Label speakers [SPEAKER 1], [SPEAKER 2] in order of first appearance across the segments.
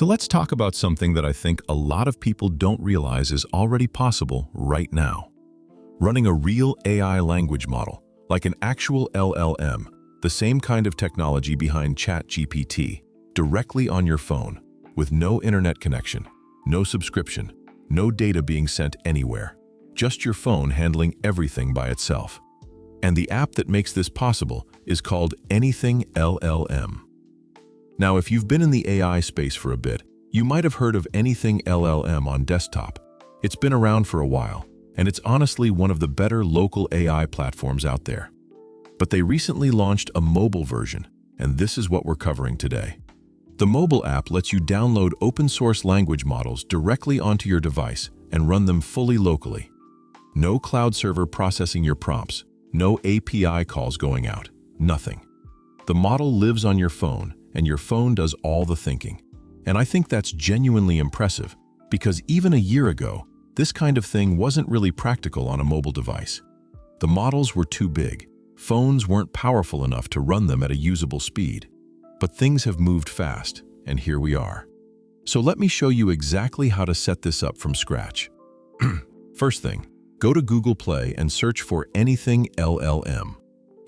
[SPEAKER 1] So let's talk about something that I think a lot of people don't realize is already possible right now. Running a real AI language model, like an actual LLM, the same kind of technology behind ChatGPT, directly on your phone, with no internet connection, no subscription, no data being sent anywhere, just your phone handling everything by itself. And the app that makes this possible is called AnythingLLM. Now, if you've been in the AI space for a bit, you might have heard of AnythingLLM on desktop. It's been around for a while, and it's honestly one of the better local AI platforms out there. But they recently launched a mobile version, and this is what we're covering today. The mobile app lets you download open-source language models directly onto your device and run them fully locally. No cloud server processing your prompts, no API calls going out, nothing. The model lives on your phone, and your phone does all the thinking. And I think that's genuinely impressive, because even a year ago, this kind of thing wasn't really practical on a mobile device. The models were too big. Phones weren't powerful enough to run them at a usable speed. But things have moved fast, and here we are. So let me show you exactly how to set this up from scratch. First thing, go to Google Play and search for AnythingLLM.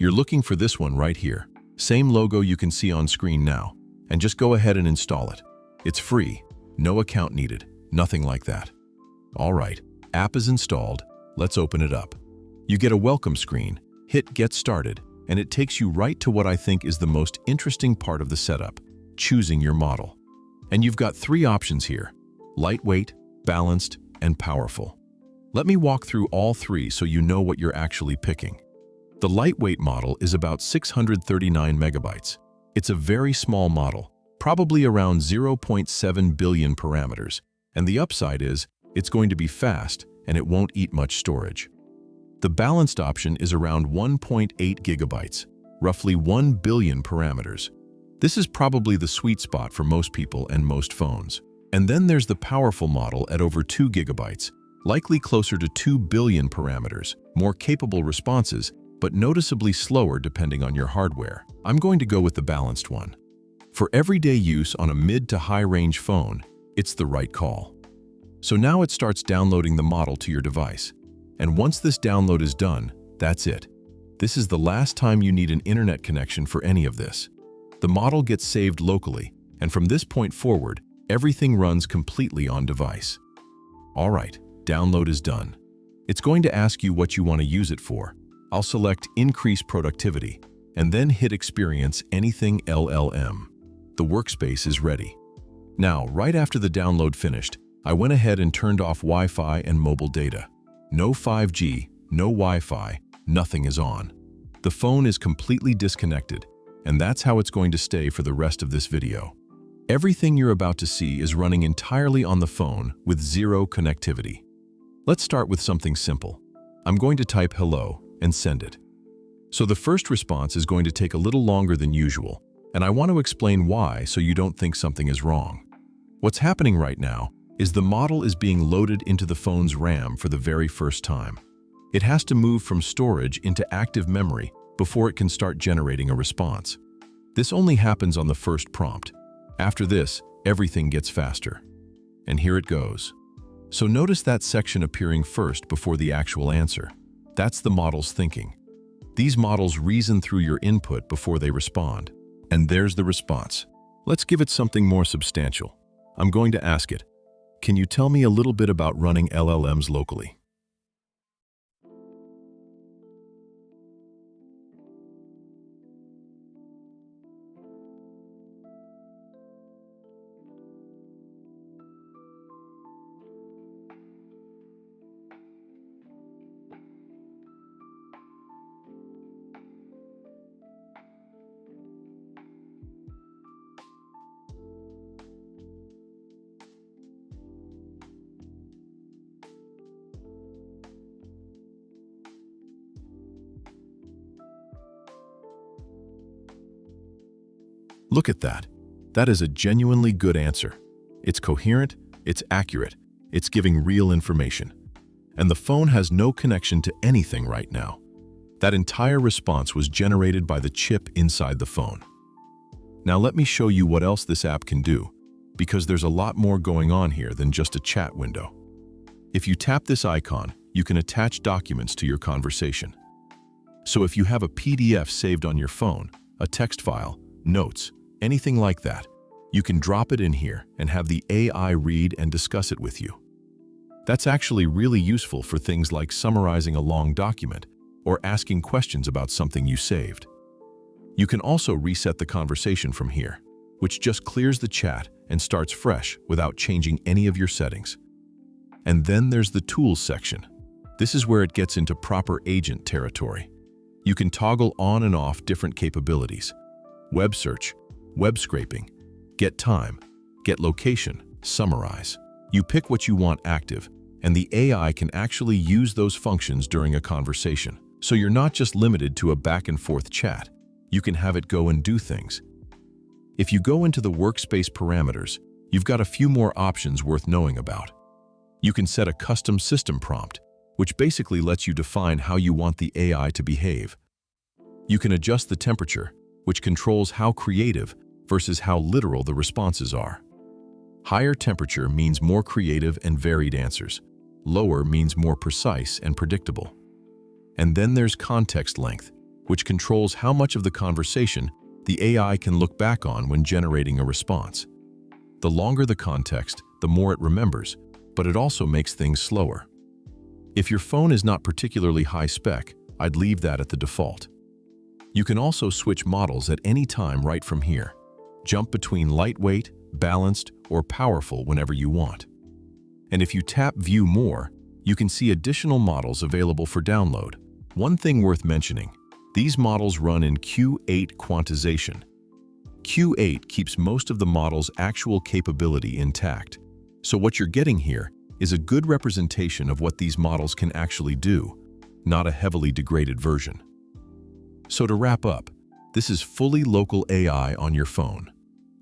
[SPEAKER 1] You're looking for this one right here. Same logo you can see on screen now, and just go ahead and install it. It's free, no account needed, nothing like that. All right, app is installed, let's open it up. You get a welcome screen, hit Get Started, and it takes you right to what I think is the most interesting part of the setup, choosing your model. And you've got three options here: lightweight, balanced, and powerful. Let me walk through all three so you know what you're actually picking. The lightweight model is about 639 megabytes. It's a very small model, probably around 0.7 billion parameters, and the upside is it's going to be fast and it won't eat much storage. The balanced option is around 1.8 gigabytes, roughly 1 billion parameters. This is probably the sweet spot for most people and most phones. And then there's the powerful model at over 2 gigabytes, likely closer to 2 billion parameters, more capable responses, but noticeably slower depending on your hardware. I'm going to go with the balanced one. For everyday use on a mid to high-range phone, it's the right call. So now it starts downloading the model to your device. And once this download is done, that's it. This is the last time you need an internet connection for any of this. The model gets saved locally, and from this point forward, everything runs completely on device. All right, download is done. It's going to ask you what you want to use it for. I'll select Increase Productivity, and then hit Experience AnythingLLM. The workspace is ready. Now, right after the download finished, I went ahead and turned off Wi-Fi and mobile data. No 5G, no Wi-Fi, nothing is on. The phone is completely disconnected, and that's how it's going to stay for the rest of this video. Everything you're about to see is running entirely on the phone with zero connectivity. Let's start with something simple. I'm going to type hello and send it. So the first response is going to take a little longer than usual, and I want to explain why so you don't think something is wrong. What's happening right now is the model is being loaded into the phone's RAM for the very first time. It has to move from storage into active memory before it can start generating a response. This only happens on the first prompt. After this, everything gets faster. And here it goes. So notice that section appearing first before the actual answer. That's the model's thinking. These models reason through your input before they respond. And there's the response. Let's give it something more substantial. I'm going to ask it, can you tell me a little bit about running LLMs locally? Look at that. That is a genuinely good answer. It's coherent, it's accurate, it's giving real information. And the phone has no connection to anything right now. That entire response was generated by the chip inside the phone. Now let me show you what else this app can do. because there's a lot more going on here than just a chat window. If you tap this icon, you can attach documents to your conversation. So if you have a PDF saved on your phone, a text file, notes, anything like that, you can drop it in here and have the AI read and discuss it with you. That's actually really useful for things like summarizing a long document or asking questions about something you saved. You can also reset the conversation from here, which just clears the chat and starts fresh without changing any of your settings. And then there's the Tools section. This is where it gets into proper agent territory. You can toggle on and off different capabilities: web search, web scraping, get time, get location, summarize. You pick what you want active, and the AI can actually use those functions during a conversation. So you're not just limited to a back-and-forth chat. You can have it go and do things. If you go into the workspace parameters, you've got a few more options worth knowing about. You can set a custom system prompt, which basically lets you define how you want the AI to behave. You can adjust the temperature, which controls how creative versus how literal the responses are. Higher temperature means more creative and varied answers. Lower means more precise and predictable. And then there's context length, which controls how much of the conversation the AI can look back on when generating a response. The longer the context, the more it remembers, but it also makes things slower. If your phone is not particularly high spec, I'd leave that at the default. You can also switch models at any time right from here. Jump between lightweight, balanced, or powerful whenever you want. And if you tap View More, you can see additional models available for download. One thing worth mentioning: these models run in Q8 quantization. Q8 keeps most of the model's actual capability intact. So what you're getting here is a good representation of what these models can actually do, not a heavily degraded version. So to wrap up, this is fully local AI on your phone.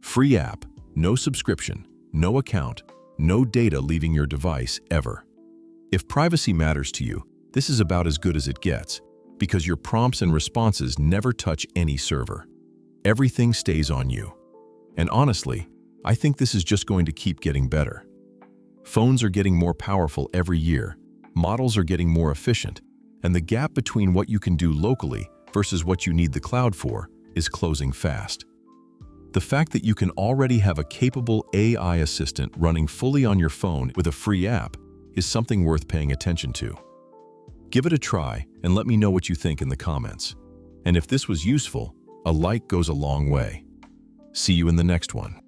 [SPEAKER 1] Free app, no subscription, no account, no data leaving your device ever. If privacy matters to you, this is about as good as it gets, because your prompts and responses never touch any server. Everything stays on you. And honestly, I think this is just going to keep getting better. Phones are getting more powerful every year, models are getting more efficient, and the gap between what you can do locally versus what you need the cloud for is closing fast. The fact that you can already have a capable AI assistant running fully on your phone with a free app is something worth paying attention to. Give it a try and let me know what you think in the comments. And if this was useful, a like goes a long way. See you in the next one.